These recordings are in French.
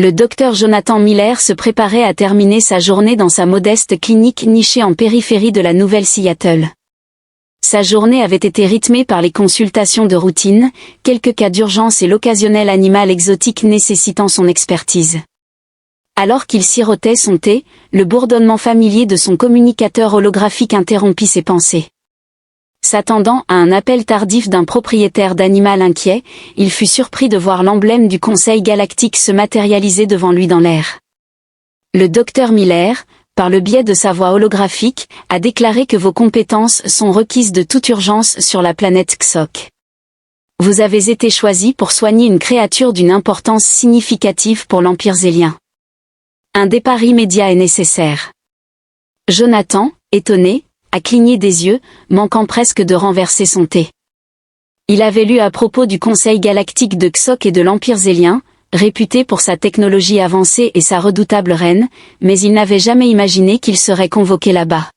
Le docteur Jonathan Miller se préparait à terminer sa journée dans sa modeste clinique nichée en périphérie de la Nouvelle-Seattle. Sa journée avait été rythmée par les consultations de routine, quelques cas d'urgence et l'occasionnel animal exotique nécessitant son expertise. Alors qu'il sirotait son thé, le bourdonnement familier de son communicateur holographique interrompit ses pensées. S'attendant à un appel tardif d'un propriétaire d'animal inquiet, il fut surpris de voir l'emblème du Conseil galactique se matérialiser devant lui dans l'air. Le docteur Miller, par le biais de sa voix holographique, a déclaré que vos compétences sont requises de toute urgence sur la planète Xok. Vous avez été choisi pour soigner une créature d'une importance significative pour l'Empire zélien. Un départ immédiat est nécessaire. Jonathan, étonné, a cligné des yeux, manquant presque de renverser son thé. Il avait lu à propos du Conseil galactique de Xok et de l'Empire zélien, réputé pour sa technologie avancée et sa redoutable reine, mais il n'avait jamais imaginé qu'il serait convoqué là-bas.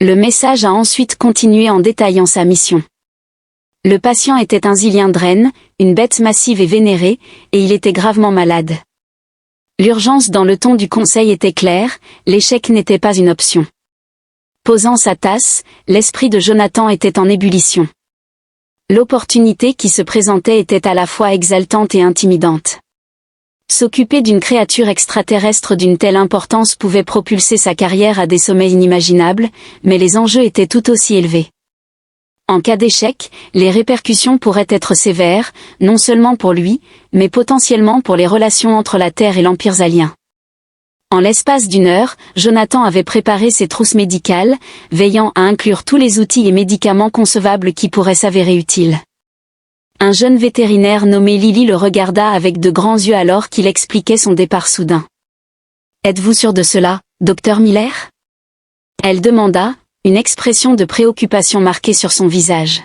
Le message a ensuite continué en détaillant sa mission. Le patient était un zélien Dren, une bête massive et vénérée, et il était gravement malade. L'urgence dans le ton du conseil était claire, l'échec n'était pas une option. Posant sa tasse, l'esprit de Jonathan était en ébullition. L'opportunité qui se présentait était à la fois exaltante et intimidante. S'occuper d'une créature extraterrestre d'une telle importance pouvait propulser sa carrière à des sommets inimaginables, mais les enjeux étaient tout aussi élevés. En cas d'échec, les répercussions pourraient être sévères, non seulement pour lui, mais potentiellement pour les relations entre la Terre et l'Empire zélien. En l'espace d'une heure, Jonathan avait préparé ses trousses médicales, veillant à inclure tous les outils et médicaments concevables qui pourraient s'avérer utiles. Un jeune vétérinaire nommé Lily le regarda avec de grands yeux alors qu'il expliquait son départ soudain. « Êtes-vous sûr de cela, docteur Miller ?» Elle demanda, une expression de préoccupation marquée sur son visage.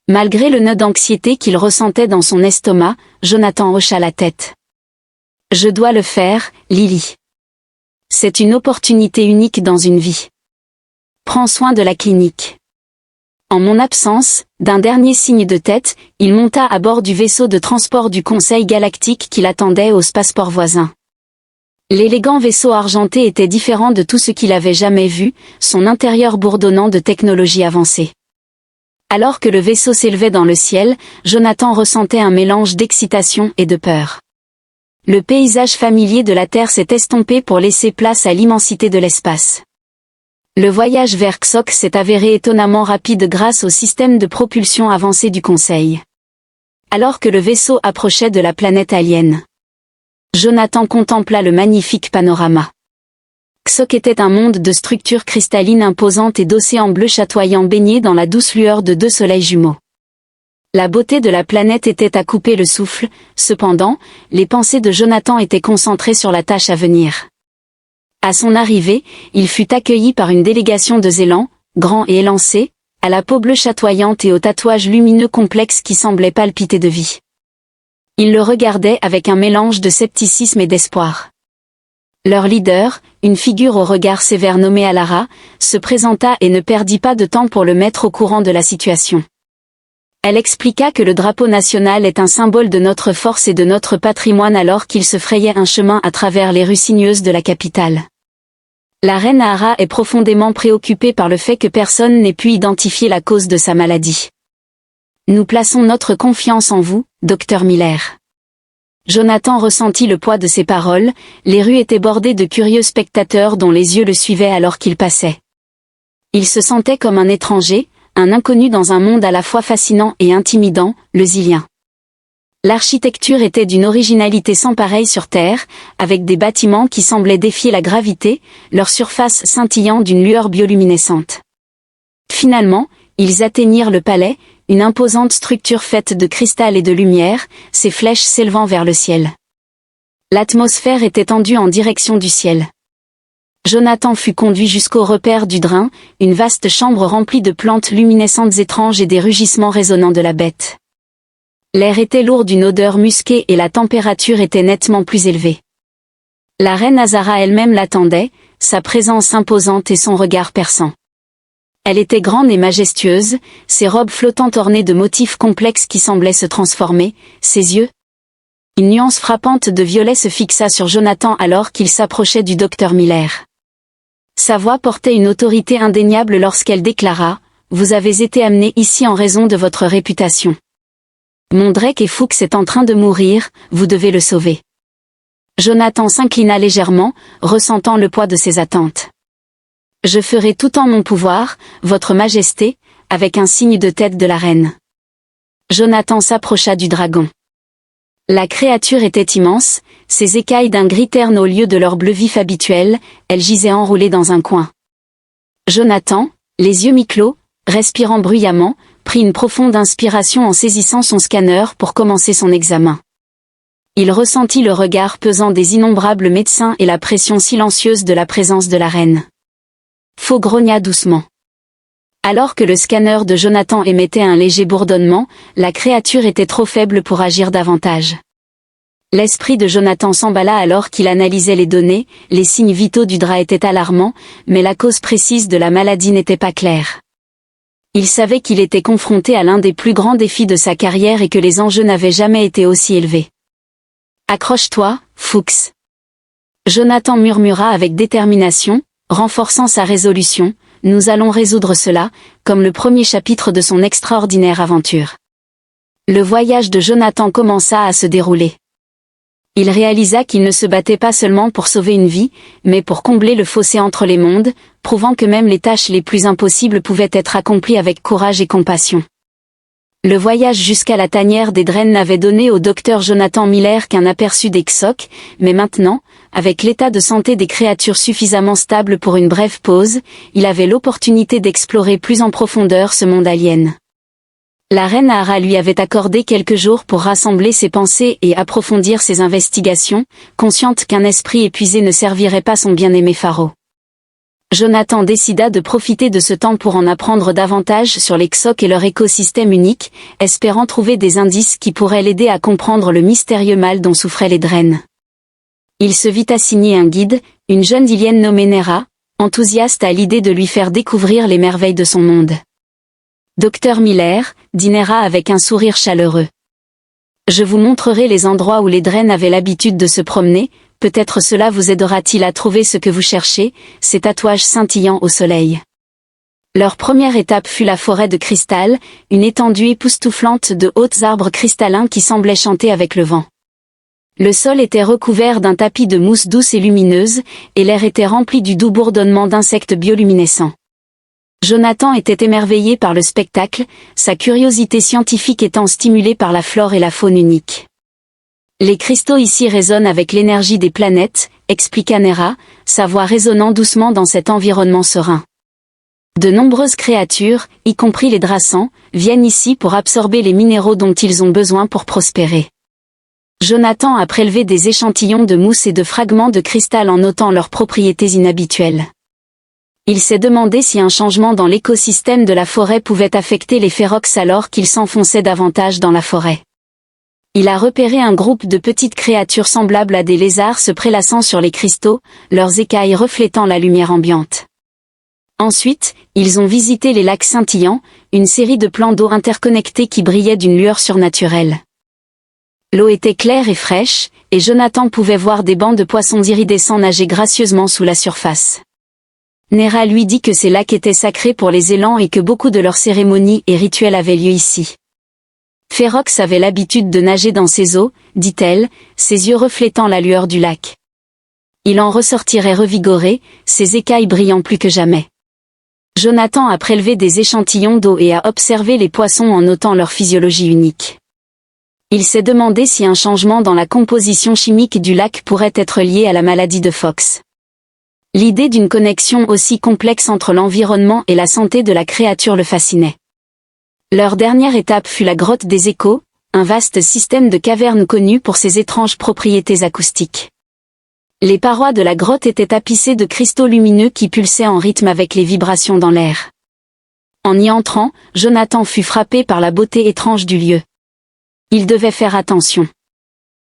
Malgré le nœud d'anxiété qu'il ressentait dans son estomac, Jonathan hocha la tête. « Je dois le faire, Lily. C'est une opportunité unique dans une vie. Prends soin de la clinique. » En mon absence, d'un dernier signe de tête, il monta à bord du vaisseau de transport du Conseil galactique qui l'attendait au spaceport voisin. L'élégant vaisseau argenté était différent de tout ce qu'il avait jamais vu, son intérieur bourdonnant de technologie avancée. Alors que le vaisseau s'élevait dans le ciel, Jonathan ressentait un mélange d'excitation et de peur. Le paysage familier de la Terre s'est estompé pour laisser place à l'immensité de l'espace. Le voyage vers Xok s'est avéré étonnamment rapide grâce au système de propulsion avancé du Conseil. Alors que le vaisseau approchait de la planète alien, Jonathan contempla le magnifique panorama. Xok était un monde de structures cristallines imposantes et d'océans bleus chatoyants baignés dans la douce lueur de deux soleils jumeaux. La beauté de la planète était à couper le souffle, cependant, les pensées de Jonathan étaient concentrées sur la tâche à venir. À son arrivée, il fut accueilli par une délégation de Zélans, grands et élancés, à la peau bleue chatoyante et aux tatouages lumineux complexes qui semblaient palpiter de vie. Ils le regardaient avec un mélange de scepticisme et d'espoir. Leur leader, une figure au regard sévère nommée Alara, se présenta et ne perdit pas de temps pour le mettre au courant de la situation. Elle expliqua que le drapeau national est un symbole de notre force et de notre patrimoine alors qu'il se frayait un chemin à travers les rues sinueuses de la capitale. La reine Ahara est profondément préoccupée par le fait que personne n'ait pu identifier la cause de sa maladie. Nous plaçons notre confiance en vous, docteur Miller. Jonathan ressentit le poids de ces paroles, les rues étaient bordées de curieux spectateurs dont les yeux le suivaient alors qu'il passait. Il se sentait comme un étranger, un inconnu dans un monde à la fois fascinant et intimidant, le zélien. L'architecture était d'une originalité sans pareille sur Terre, avec des bâtiments qui semblaient défier la gravité, leur surface scintillant d'une lueur bioluminescente. Finalement, ils atteignirent le palais, une imposante structure faite de cristal et de lumière, ses flèches s'élevant vers le ciel. L'atmosphère était tendue en direction du ciel. Jonathan fut conduit jusqu'au repère du drain, une vaste chambre remplie de plantes luminescentes étranges et des rugissements résonnants de la bête. L'air était lourd d'une odeur musquée et la température était nettement plus élevée. La reine Azara elle-même l'attendait, sa présence imposante et son regard perçant. Elle était grande et majestueuse, ses robes flottantes ornées de motifs complexes qui semblaient se transformer, ses yeux Une nuance frappante de violet se fixa sur Jonathan alors qu'il s'approchait du docteur Miller. Sa voix portait une autorité indéniable lorsqu'elle déclara « Vous avez été amené ici en raison de votre réputation. Mondrake et Fuchs est en train de mourir, vous devez le sauver. » Jonathan s'inclina légèrement, ressentant le poids de ses attentes. « Je ferai tout en mon pouvoir, votre majesté », avec un signe de tête de la reine. Jonathan s'approcha du dragon. La créature était immense, ses écailles d'un gris terne au lieu de leur bleu vif habituel, elle gisait enroulée dans un coin. Jonathan, les yeux mi-clos, respirant bruyamment, prit une profonde inspiration en saisissant son scanner pour commencer son examen. Il ressentit le regard pesant des innombrables médecins et la pression silencieuse de la présence de la reine. Faux grogna doucement. Alors que le scanner de Jonathan émettait un léger bourdonnement, la créature était trop faible pour agir davantage. L'esprit de Jonathan s'emballa alors qu'il analysait les données, les signes vitaux du drap étaient alarmants, mais la cause précise de la maladie n'était pas claire. Il savait qu'il était confronté à l'un des plus grands défis de sa carrière et que les enjeux n'avaient jamais été aussi élevés. « Accroche-toi, Fuchs. » Jonathan murmura avec détermination, renforçant sa résolution. Nous allons résoudre cela, comme le premier chapitre de son extraordinaire aventure. Le voyage de Jonathan commença à se dérouler. Il réalisa qu'il ne se battait pas seulement pour sauver une vie, mais pour combler le fossé entre les mondes, prouvant que même les tâches les plus impossibles pouvaient être accomplies avec courage et compassion. Le voyage jusqu'à la tanière des Draennes n'avait donné au docteur Jonathan Miller qu'un aperçu des Xoks, mais maintenant, avec l'état de santé des créatures suffisamment stable pour une brève pause, il avait l'opportunité d'explorer plus en profondeur ce monde alien. La reine Ahra lui avait accordé quelques jours pour rassembler ses pensées et approfondir ses investigations, consciente qu'un esprit épuisé ne servirait pas son bien-aimé Pharaon. Jonathan décida de profiter de ce temps pour en apprendre davantage sur les Xoks et leur écosystème unique, espérant trouver des indices qui pourraient l'aider à comprendre le mystérieux mal dont souffraient les Draennes. Il se vit assigner un guide, une jeune Ilienne nommée Nera, enthousiaste à l'idée de lui faire découvrir les merveilles de son monde. « Docteur Miller », dit Nera avec un sourire chaleureux. « Je vous montrerai les endroits où les Draennes avaient l'habitude de se promener, peut-être cela vous aidera-t-il à trouver ce que vous cherchez, ces tatouages scintillant au soleil. » Leur première étape fut la forêt de cristal, une étendue époustouflante de hauts arbres cristallins qui semblaient chanter avec le vent. Le sol était recouvert d'un tapis de mousse douce et lumineuse, et l'air était rempli du doux bourdonnement d'insectes bioluminescents. Jonathan était émerveillé par le spectacle, sa curiosité scientifique étant stimulée par la flore et la faune unique. Les cristaux ici résonnent avec l'énergie des planètes, expliqua Nera, sa voix résonnant doucement dans cet environnement serein. De nombreuses créatures, y compris les drassans, viennent ici pour absorber les minéraux dont ils ont besoin pour prospérer. Jonathan a prélevé des échantillons de mousse et de fragments de cristal en notant leurs propriétés inhabituelles. Il s'est demandé si un changement dans l'écosystème de la forêt pouvait affecter les Ferox alors qu'ils s'enfonçaient davantage dans la forêt. Il a repéré un groupe de petites créatures semblables à des lézards se prélassant sur les cristaux, leurs écailles reflétant la lumière ambiante. Ensuite, ils ont visité les lacs scintillants, une série de plans d'eau interconnectés qui brillaient d'une lueur surnaturelle. L'eau était claire et fraîche, et Jonathan pouvait voir des bancs de poissons iridescents nager gracieusement sous la surface. Nera lui dit que ces lacs étaient sacrés pour les élans et que beaucoup de leurs cérémonies et rituels avaient lieu ici. Ferox avait l'habitude de nager dans ces eaux, dit-elle, ses yeux reflétant la lueur du lac. Il en ressortirait revigoré, ses écailles brillant plus que jamais. Jonathan a prélevé des échantillons d'eau et a observé les poissons en notant leur physiologie unique. Il s'est demandé si un changement dans la composition chimique du lac pourrait être lié à la maladie de Fox. L'idée d'une connexion aussi complexe entre l'environnement et la santé de la créature le fascinait. Leur dernière étape fut la grotte des échos, un vaste système de cavernes connu pour ses étranges propriétés acoustiques. Les parois de la grotte étaient tapissées de cristaux lumineux qui pulsaient en rythme avec les vibrations dans l'air. En y entrant, Jonathan fut frappé par la beauté étrange du lieu. Il devait faire attention.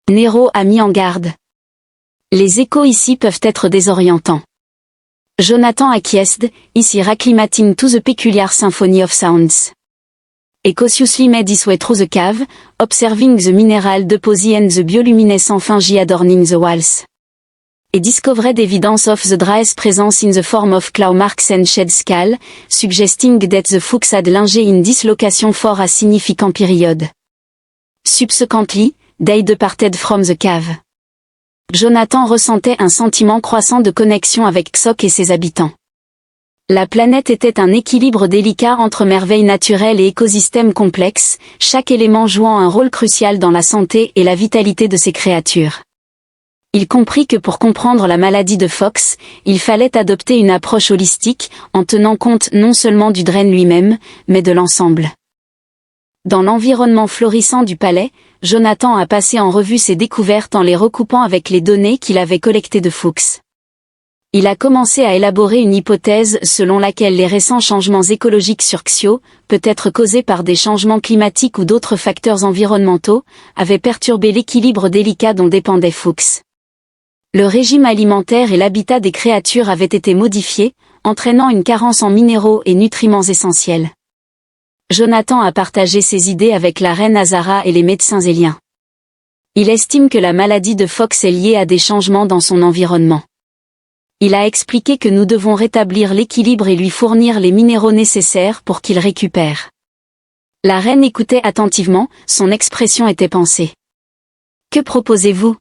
Nero a mis en garde. Les échos ici peuvent être désorientants. Jonathan acquiesced, ici acclimating to the peculiar symphony of sounds. Et cautiously made his way through the cave, observing the mineral deposit and the bioluminescent fungi adorning the walls. Et discovered evidence of the dry's presence in the form of claw marks and shed scale, suggesting that the Fuchs had lain in this location for a significant period. Subsequently, they departed from the cave. Jonathan ressentait un sentiment croissant de connexion avec Xok et ses habitants. La planète était un équilibre délicat entre merveilles naturelles et écosystèmes complexes, chaque élément jouant un rôle crucial dans la santé et la vitalité de ces créatures. Il comprit que pour comprendre la maladie de Fox, il fallait adopter une approche holistique, en tenant compte non seulement du drain lui-même, mais de l'ensemble. Dans l'environnement florissant du palais, Jonathan a passé en revue ses découvertes en les recoupant avec les données qu'il avait collectées de Fuchs. Il a commencé à élaborer une hypothèse selon laquelle les récents changements écologiques sur Xio, peut-être causés par des changements climatiques ou d'autres facteurs environnementaux, avaient perturbé l'équilibre délicat dont dépendait Fuchs. Le régime alimentaire et l'habitat des créatures avaient été modifiés, entraînant une carence en minéraux et nutriments essentiels. Jonathan a partagé ses idées avec la reine Azara et les médecins éliens. Il estime que la maladie de Fox est liée à des changements dans son environnement. Il a expliqué que nous devons rétablir l'équilibre et lui fournir les minéraux nécessaires pour qu'il récupère. La reine écoutait attentivement, son expression était pensée. « Que proposez-vous ?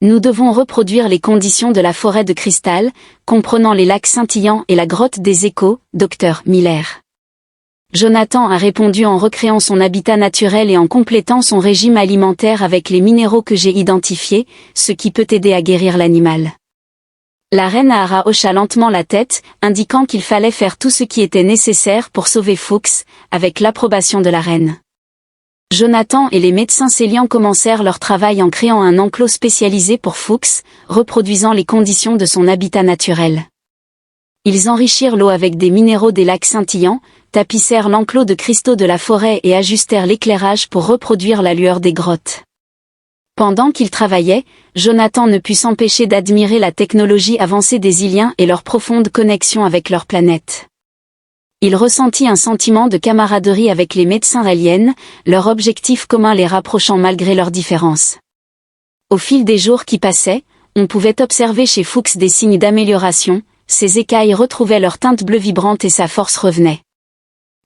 Nous devons reproduire les conditions de la forêt de cristal, comprenant les lacs scintillants et la grotte des échos, Dr Miller. » Jonathan a répondu en recréant son habitat naturel et en complétant son régime alimentaire avec les minéraux que j'ai identifiés, ce qui peut aider à guérir l'animal. La reine Ahara hocha lentement la tête, indiquant qu'il fallait faire tout ce qui était nécessaire pour sauver Fuchs, avec l'approbation de la reine. Jonathan et les médecins sélians commencèrent leur travail en créant un enclos spécialisé pour Fuchs, reproduisant les conditions de son habitat naturel. Ils enrichirent l'eau avec des minéraux des lacs scintillants, tapissèrent l'enclos de cristaux de la forêt et ajustèrent l'éclairage pour reproduire la lueur des grottes. Pendant qu'ils travaillaient, Jonathan ne put s'empêcher d'admirer la technologie avancée des Iliens et leur profonde connexion avec leur planète. Il ressentit un sentiment de camaraderie avec les médecins aliens, leur objectif commun les rapprochant malgré leurs différences. Au fil des jours qui passaient, on pouvait observer chez Fuchs des signes d'amélioration, ses écailles retrouvaient leur teinte bleue vibrante et sa force revenait.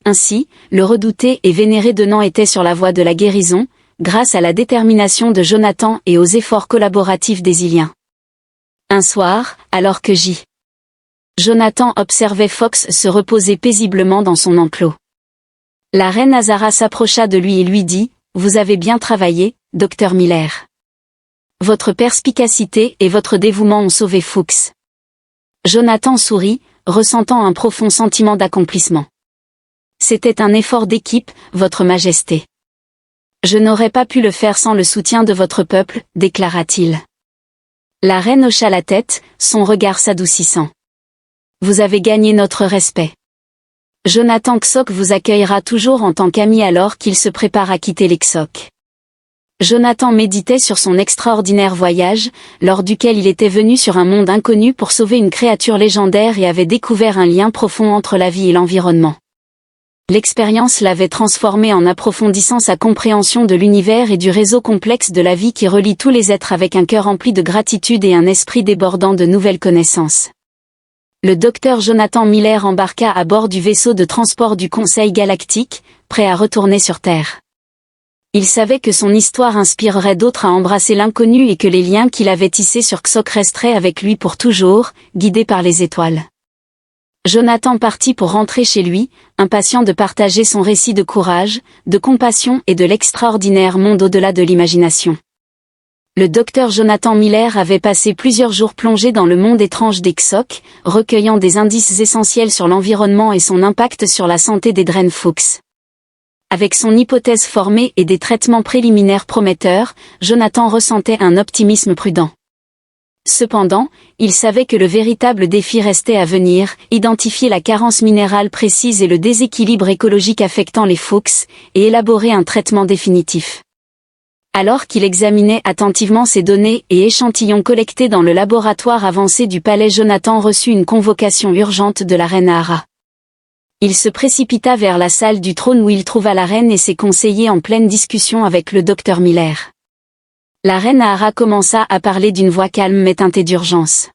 Ainsi, le redouté et vénéré Denan était sur la voie de la guérison, grâce à la détermination de Jonathan et aux efforts collaboratifs des Iliens. Un soir, alors que Jonathan observait Fox se reposer paisiblement dans son enclos. La reine Azara s'approcha de lui et lui dit « Vous avez bien travaillé, Dr Miller. Votre perspicacité et votre dévouement ont sauvé Fuchs. » Jonathan sourit, ressentant un profond sentiment d'accomplissement. « C'était un effort d'équipe, Votre Majesté. Je n'aurais pas pu le faire sans le soutien de votre peuple, déclara-t-il. La reine hocha la tête, son regard s'adoucissant. Vous avez gagné notre respect. Jonathan Xok vous accueillera toujours en tant qu'ami alors qu'il se prépare à quitter les Xok. Jonathan méditait sur son extraordinaire voyage, lors duquel il était venu sur un monde inconnu pour sauver une créature légendaire et avait découvert un lien profond entre la vie et l'environnement. L'expérience l'avait transformé en approfondissant sa compréhension de l'univers et du réseau complexe de la vie qui relie tous les êtres avec un cœur empli de gratitude et un esprit débordant de nouvelles connaissances. Le docteur Jonathan Miller embarqua à bord du vaisseau de transport du Conseil galactique, prêt à retourner sur Terre. Il savait que son histoire inspirerait d'autres à embrasser l'inconnu et que les liens qu'il avait tissés sur Xok resteraient avec lui pour toujours, guidés par les étoiles. Jonathan partit pour rentrer chez lui, impatient de partager son récit de courage, de compassion et de l'extraordinaire monde au-delà de l'imagination. Le docteur Jonathan Miller avait passé plusieurs jours plongé dans le monde étrange des Xok, recueillant des indices essentiels sur l'environnement et son impact sur la santé des Drain Fuchs. Avec son hypothèse formée et des traitements préliminaires prometteurs, Jonathan ressentait un optimisme prudent. Cependant, il savait que le véritable défi restait à venir, identifier la carence minérale précise et le déséquilibre écologique affectant les Fuchs, et élaborer un traitement définitif. Alors qu'il examinait attentivement ces données et échantillons collectés dans le laboratoire avancé du palais, Jonathan reçut une convocation urgente de la reine Ahara. Il se précipita vers la salle du trône où il trouva la reine et ses conseillers en pleine discussion avec le docteur Miller. La reine Ahara commença à parler d'une voix calme mais teintée d'urgence.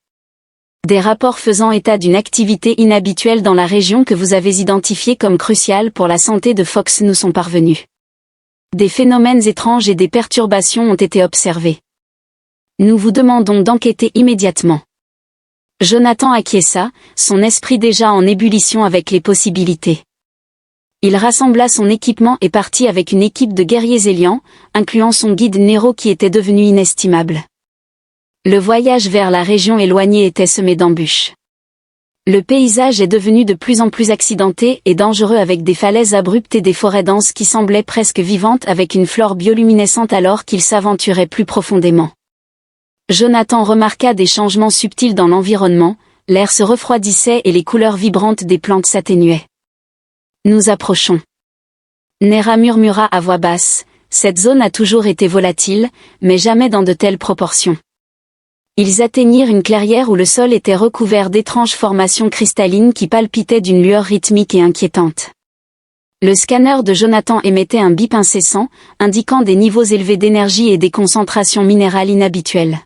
Des rapports faisant état d'une activité inhabituelle dans la région que vous avez identifiée comme cruciale pour la santé de Fox nous sont parvenus. Des phénomènes étranges et des perturbations ont été observés. Nous vous demandons d'enquêter immédiatement. Jonathan acquiesça, son esprit déjà en ébullition avec les possibilités. Il rassembla son équipement et partit avec une équipe de guerriers Élian, incluant son guide Nero qui était devenu inestimable. Le voyage vers la région éloignée était semé d'embûches. Le paysage est devenu de plus en plus accidenté et dangereux avec des falaises abruptes et des forêts denses qui semblaient presque vivantes avec une flore bioluminescente alors qu'il s'aventurait plus profondément. Jonathan remarqua des changements subtils dans l'environnement, l'air se refroidissait et les couleurs vibrantes des plantes s'atténuaient. Nous approchons. Nera murmura à voix basse, cette zone a toujours été volatile, mais jamais dans de telles proportions. Ils atteignirent une clairière où le sol était recouvert d'étranges formations cristallines qui palpitaient d'une lueur rythmique et inquiétante. Le scanner de Jonathan émettait un bip incessant, indiquant des niveaux élevés d'énergie et des concentrations minérales inhabituelles.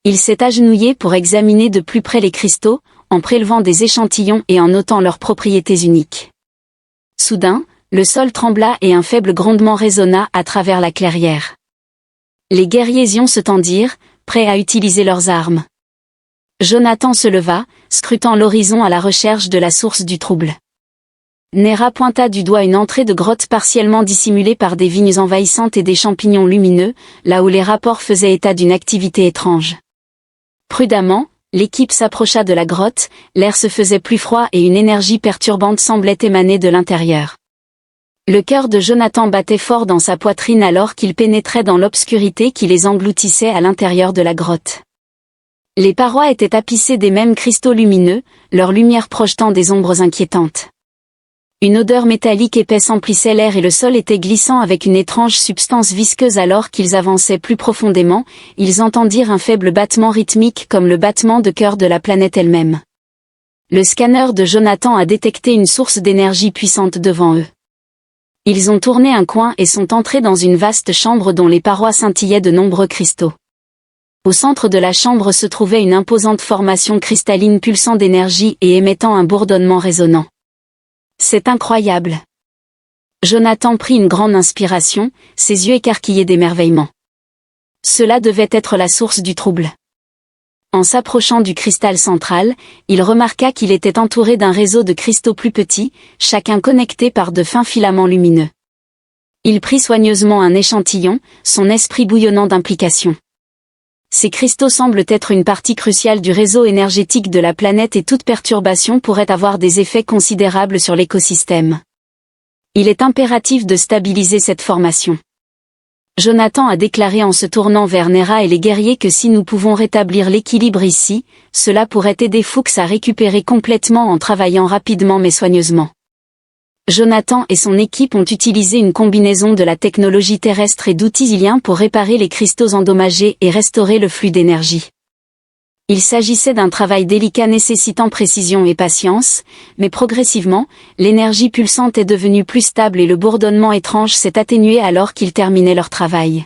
Il s'est agenouillé pour examiner de plus près les cristaux, en prélevant des échantillons et en notant leurs propriétés uniques. Soudain, le sol trembla et un faible grondement résonna à travers la clairière. Les guerriers Zion se tendirent, prêts à utiliser leurs armes. Jonathan se leva, scrutant l'horizon à la recherche de la source du trouble. Nera pointa du doigt une entrée de grotte partiellement dissimulée par des vignes envahissantes et des champignons lumineux, là où les rapports faisaient état d'une activité étrange. Prudemment, l'équipe s'approcha de la grotte, l'air se faisait plus froid et une énergie perturbante semblait émaner de l'intérieur. Le cœur de Jonathan battait fort dans sa poitrine alors qu'il pénétrait dans l'obscurité qui les engloutissait à l'intérieur de la grotte. Les parois étaient tapissées des mêmes cristaux lumineux, leur lumière projetant des ombres inquiétantes. Une odeur métallique épaisse emplissait l'air et le sol était glissant avec une étrange substance visqueuse alors qu'ils avançaient plus profondément, ils entendirent un faible battement rythmique comme le battement de cœur de la planète elle-même. Le scanner de Jonathan a détecté une source d'énergie puissante devant eux. Ils ont tourné un coin et sont entrés dans une vaste chambre dont les parois scintillaient de nombreux cristaux. Au centre de la chambre se trouvait une imposante formation cristalline pulsant d'énergie et émettant un bourdonnement résonnant. C'est incroyable. Jonathan prit une grande inspiration, ses yeux écarquillés d'émerveillement. Cela devait être la source du trouble. En s'approchant du cristal central, il remarqua qu'il était entouré d'un réseau de cristaux plus petits, chacun connecté par de fins filaments lumineux. Il prit soigneusement un échantillon, son esprit bouillonnant d'implication. Ces cristaux semblent être une partie cruciale du réseau énergétique de la planète et toute perturbation pourrait avoir des effets considérables sur l'écosystème. Il est impératif de stabiliser cette formation. Jonathan a déclaré en se tournant vers Nera et les guerriers que si nous pouvons rétablir l'équilibre ici, cela pourrait aider Fuchs à récupérer complètement en travaillant rapidement mais soigneusement. Jonathan et son équipe ont utilisé une combinaison de la technologie terrestre et d'outils iliens pour réparer les cristaux endommagés et restaurer le flux d'énergie. Il s'agissait d'un travail délicat nécessitant précision et patience, mais progressivement, l'énergie pulsante est devenue plus stable et le bourdonnement étrange s'est atténué alors qu'ils terminaient leur travail.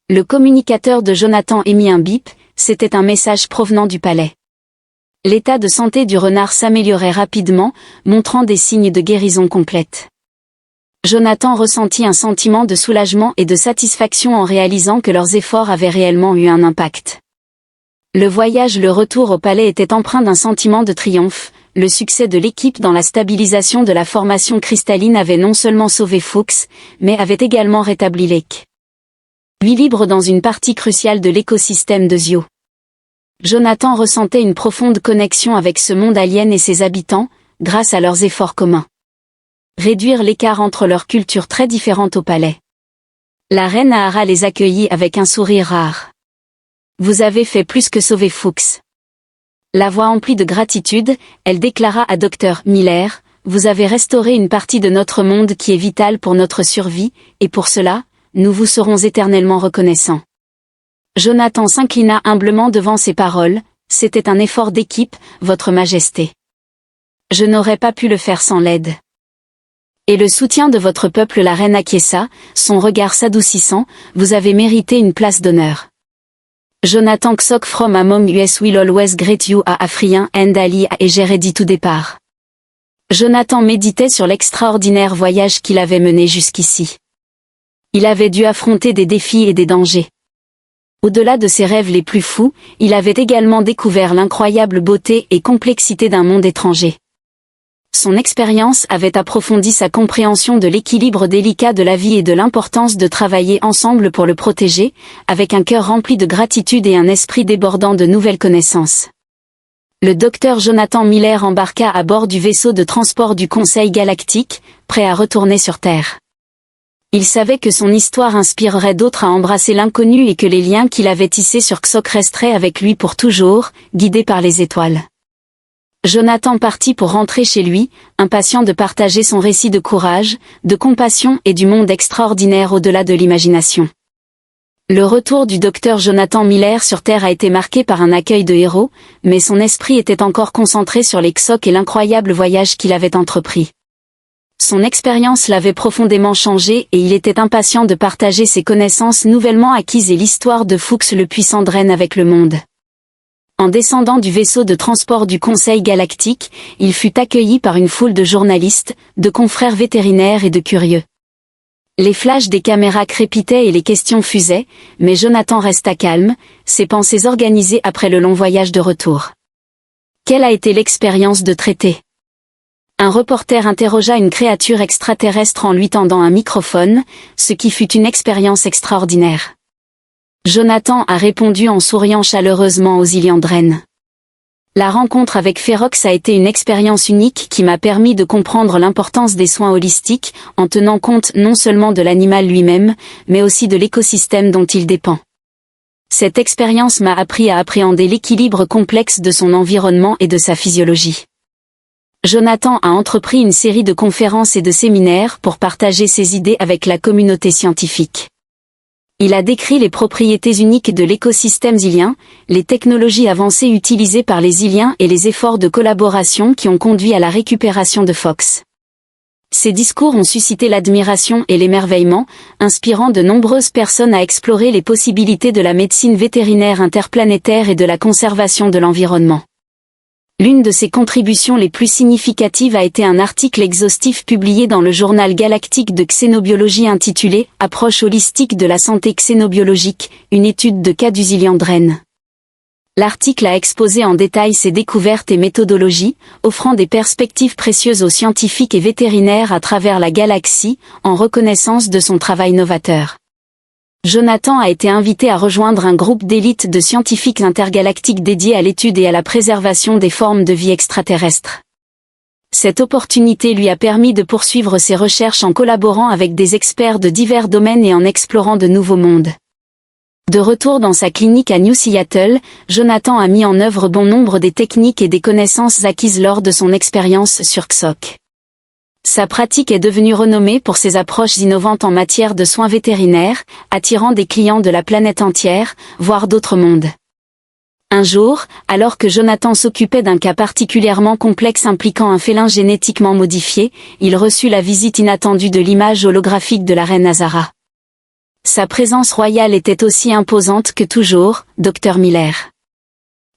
Le communicateur de Jonathan émit un bip, c'était un message provenant du palais. L'état de santé du renard s'améliorait rapidement, montrant des signes de guérison complète. Jonathan ressentit un sentiment de soulagement et de satisfaction en réalisant que leurs efforts avaient réellement eu un impact. Le retour au palais était empreint d'un sentiment de triomphe, le succès de l'équipe dans la stabilisation de la formation cristalline avait non seulement sauvé Fuchs, mais avait également rétabli l'équilibre dans une partie cruciale de l'écosystème de Zio. Jonathan ressentait une profonde connexion avec ce monde alien et ses habitants, grâce à leurs efforts communs. Réduire l'écart entre leurs cultures très différentes au palais. La reine Ahara les accueillit avec un sourire rare. Vous avez fait plus que sauver Fuchs. La voix emplie de gratitude, elle déclara à Dr. Miller, vous avez restauré une partie de notre monde qui est vitale pour notre survie, et pour cela, nous vous serons éternellement reconnaissants. Jonathan s'inclina humblement devant ces paroles, c'était un effort d'équipe, Votre Majesté. Je n'aurais pas pu le faire sans l'aide et le soutien de votre peuple. La reine acquiesça, son regard s'adoucissant. Vous avez mérité une place d'honneur. Jonathan Ksok from among us will always greet you à Afrien and Ali et j'ai ready to départ. Jonathan méditait sur l'extraordinaire voyage qu'il avait mené jusqu'ici. Il avait dû affronter des défis et des dangers. Au-delà de ses rêves les plus fous, il avait également découvert l'incroyable beauté et complexité d'un monde étranger. Son expérience avait approfondi sa compréhension de l'équilibre délicat de la vie et de l'importance de travailler ensemble pour le protéger, avec un cœur rempli de gratitude et un esprit débordant de nouvelles connaissances. Le docteur Jonathan Miller embarqua à bord du vaisseau de transport du Conseil galactique, prêt à retourner sur Terre. Il savait que son histoire inspirerait d'autres à embrasser l'inconnu et que les liens qu'il avait tissés sur Ksok resteraient avec lui pour toujours, guidés par les étoiles. Jonathan partit pour rentrer chez lui, impatient de partager son récit de courage, de compassion et du monde extraordinaire au-delà de l'imagination. Le retour du docteur Jonathan Miller sur Terre a été marqué par un accueil de héros, mais son esprit était encore concentré sur les Ksok et l'incroyable voyage qu'il avait entrepris. Son expérience l'avait profondément changé et il était impatient de partager ses connaissances nouvellement acquises et l'histoire de Fuchs le puissant Dren avec le monde. En descendant du vaisseau de transport du Conseil galactique, il fut accueilli par une foule de journalistes, de confrères vétérinaires et de curieux. Les flashs des caméras crépitaient et les questions fusaient, mais Jonathan resta calme, ses pensées organisées après le long voyage de retour. Quelle a été l'expérience de traiter ? Un reporter interrogea une créature extraterrestre en lui tendant un microphone, ce qui fut une expérience extraordinaire. Jonathan a répondu en souriant chaleureusement aux Iliandren. La rencontre avec Ferox a été une expérience unique qui m'a permis de comprendre l'importance des soins holistiques, en tenant compte non seulement de l'animal lui-même, mais aussi de l'écosystème dont il dépend. Cette expérience m'a appris à appréhender l'équilibre complexe de son environnement et de sa physiologie. Jonathan a entrepris une série de conférences et de séminaires pour partager ses idées avec la communauté scientifique. Il a décrit les propriétés uniques de l'écosystème ilien, les technologies avancées utilisées par les Iliens et les efforts de collaboration qui ont conduit à la récupération de Fox. Ces discours ont suscité l'admiration et l'émerveillement, inspirant de nombreuses personnes à explorer les possibilités de la médecine vétérinaire interplanétaire et de la conservation de l'environnement. L'une de ses contributions les plus significatives a été un article exhaustif publié dans le journal galactique de xénobiologie intitulé « Approche holistique de la santé xénobiologique, une étude de cas d'Iliandren ». L'article a exposé en détail ses découvertes et méthodologies, offrant des perspectives précieuses aux scientifiques et vétérinaires à travers la galaxie, en reconnaissance de son travail novateur. Jonathan a été invité à rejoindre un groupe d'élite de scientifiques intergalactiques dédiés à l'étude et à la préservation des formes de vie extraterrestres. Cette opportunité lui a permis de poursuivre ses recherches en collaborant avec des experts de divers domaines et en explorant de nouveaux mondes. De retour dans sa clinique à New Seattle, Jonathan a mis en œuvre bon nombre des techniques et des connaissances acquises lors de son expérience sur Ksok. Sa pratique est devenue renommée pour ses approches innovantes en matière de soins vétérinaires, attirant des clients de la planète entière, voire d'autres mondes. Un jour, alors que Jonathan s'occupait d'un cas particulièrement complexe impliquant un félin génétiquement modifié, il reçut la visite inattendue de l'image holographique de la reine Azara. Sa présence royale était aussi imposante que toujours, Dr Miller.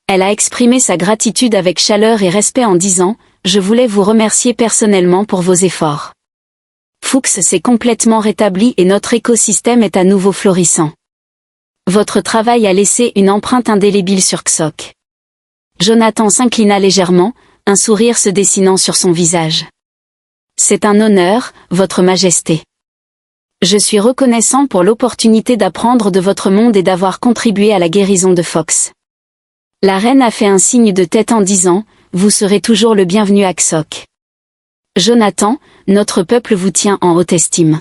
Elle a exprimé sa gratitude avec chaleur et respect en disant « Je voulais vous remercier personnellement pour vos efforts. Fuchs s'est complètement rétabli et notre écosystème est à nouveau florissant. Votre travail a laissé une empreinte indélébile sur Ksok. » Jonathan s'inclina légèrement, un sourire se dessinant sur son visage. « C'est un honneur, Votre Majesté. Je suis reconnaissant pour l'opportunité d'apprendre de votre monde et d'avoir contribué à la guérison de Fox. » La reine a fait un signe de tête en disant « Vous serez toujours le bienvenu à Ksok. » Jonathan, notre peuple vous tient en haute estime.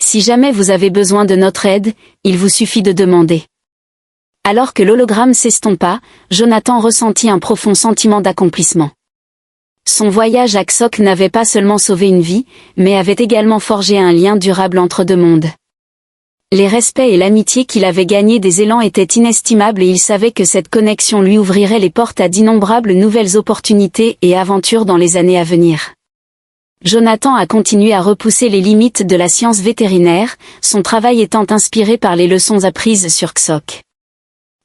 Si jamais vous avez besoin de notre aide, il vous suffit de demander. Alors que l'hologramme s'estompa, Jonathan ressentit un profond sentiment d'accomplissement. Son voyage à Ksok n'avait pas seulement sauvé une vie, mais avait également forgé un lien durable entre deux mondes. Les respects et l'amitié qu'il avait gagnés des élans étaient inestimables et il savait que cette connexion lui ouvrirait les portes à d'innombrables nouvelles opportunités et aventures dans les années à venir. Jonathan a continué à repousser les limites de la science vétérinaire, son travail étant inspiré par les leçons apprises sur Xok.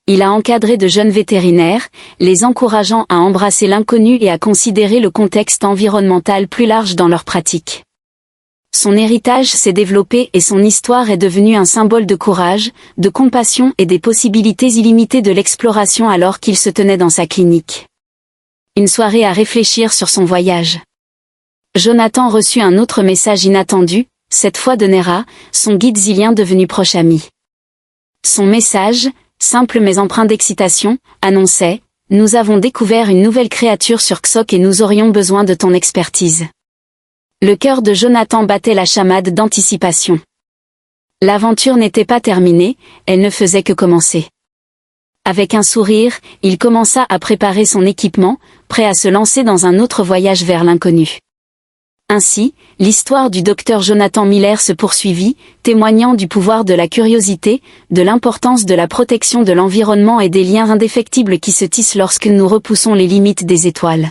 Il a encadré de jeunes vétérinaires, les encourageant à embrasser l'inconnu et à considérer le contexte environnemental plus large dans leur pratique. Son héritage s'est développé et son histoire est devenue un symbole de courage, de compassion et des possibilités illimitées de l'exploration alors qu'il se tenait dans sa clinique. Une soirée à réfléchir sur son voyage. Jonathan reçut un autre message inattendu, cette fois de Nera, son guide zilien devenu proche ami. Son message, simple mais empreint d'excitation, annonçait « Nous avons découvert une nouvelle créature sur Xok et nous aurions besoin de ton expertise. » Le cœur de Jonathan battait la chamade d'anticipation. L'aventure n'était pas terminée, elle ne faisait que commencer. Avec un sourire, il commença à préparer son équipement, prêt à se lancer dans un autre voyage vers l'inconnu. Ainsi, l'histoire du docteur Jonathan Miller se poursuivit, témoignant du pouvoir de la curiosité, de l'importance de la protection de l'environnement et des liens indéfectibles qui se tissent lorsque nous repoussons les limites des étoiles.